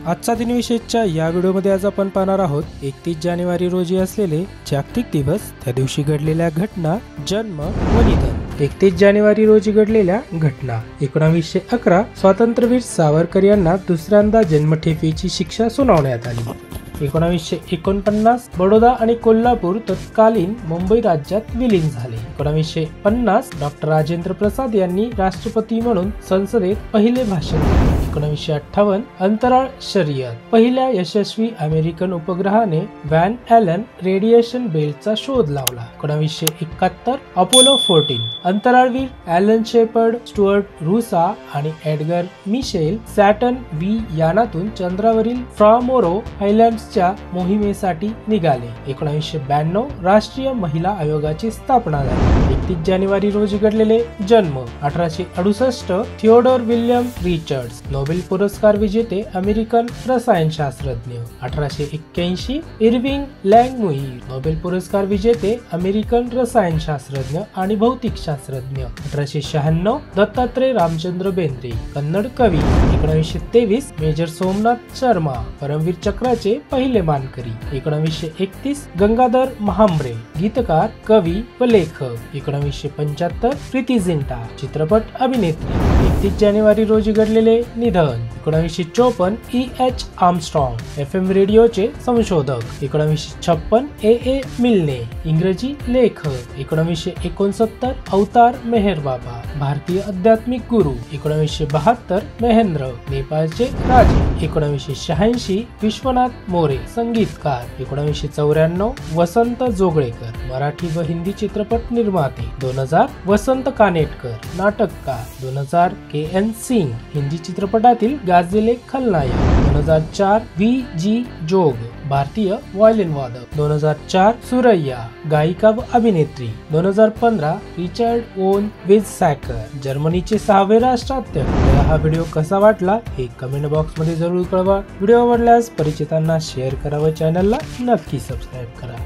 आजचा दिनविशेषच्या या व्हिडिओमध्ये आज आपण पाहणार आहोत 31 जानेवारी रोजी असलेले जागतिक दिवस, त्या दिवशी घडलेल्या घटना, जन्म व निधन। 31 जानेवारी रोजी घडलेल्या घटना। 1911 स्वातंत्र्यवीर सावरकर यांना दुसऱ्यांदा जन्मठेपेची शिक्षा सुनावण्यात आली। 1949 बडोदा आणि कोल्हापूर तत्कालीन मुंबई राज्यात विलीन झाले। 1950 डॉक्टर राजेंद्र प्रसाद यांनी राष्ट्रपती म्हणून संसदेत पहिले भाषण दिले। 1958 अंतराळ शर्यत, पहिल्या यशस्वी अमेरिकन उपग्रहाने व्हॅन ॲलन रेडिएशन बेल्टचा शोध लावला। 1971 अपोलो 14 अंतराळवीर ॲलन शेपर्ड, स्टुअर्ट रूसा आणि एडगर मिशेल सॅटर्न व्ही यानातून चंद्रावरील फ्रामोरो आयलँड्सच्या मोहिमेसाठी निघाले। 1992 राष्ट्रीय महिला आयोगाची स्थापना झाली। 31 जानेवारी रोजी घडलेले जन्म। 1868 थिओडोर विल्यम रिचर्ड्स, नोबेल पुरस्कार विजेते अमेरिकन रसायनशास्त्रज्ञ। 1881 इर्विंग लँगमुई, नोबेल पुरस्कार विजेते अमेरिकन रसायनशास्त्रज्ञ आणि भौतिकशास्त्रज्ञ। 1896 दत्तात्रय रामचंद्र बेंद्रे, कन्नड कवी। 1923 मेजर सोमनाथ शर्मा, परमवीर चक्राचे पहिले मानकरी। 1931 गंगाधर महांब्रे, गीतकार, कवी व लेखक। 1975 प्रीती जिंटा, चित्रपट अभिनेत्री। 31 जानेवारी रोजी घडलेले निधन। 1954 E.H. आर्मस्ट्रॉंग, FM रेडिओचे संशोधक। 1956 A.A. मिल्ने, इंग्रजी लेखक। 1969 अवतार मेहर बाबा, भारतीय आध्यात्मिक गुरु। 1972 महेंद्र, नेपाळचे राजे। 1986 विश्वनाथ मोरे, संगीतकार। 1994 वसंत जोगळेकर, मराठी व हिंदी चित्रपट निर्माते। 2000 वसंत कानेटकर, नाटककार। 2000 K.N. सिंग, हिंदी चित्रपटातील गाजलेले खलनायक। 2004 V.G. जोग, भारतीय व्हायोलिन वादक। 2004 सुरैया, गायिका व अभिनेत्री। 2015 रिचर्ड ओन विजसॅकर, जर्मनीचे 6वे राष्ट्राध्यक्ष। हा व्हिडिओ कसा वाटला हे कमेंट बॉक्स मध्ये जरूर कळवा। व्हिडिओ आवडल्यास परिचितांना शेअर करा व चॅनलला नक्की सबस्क्राईब करा।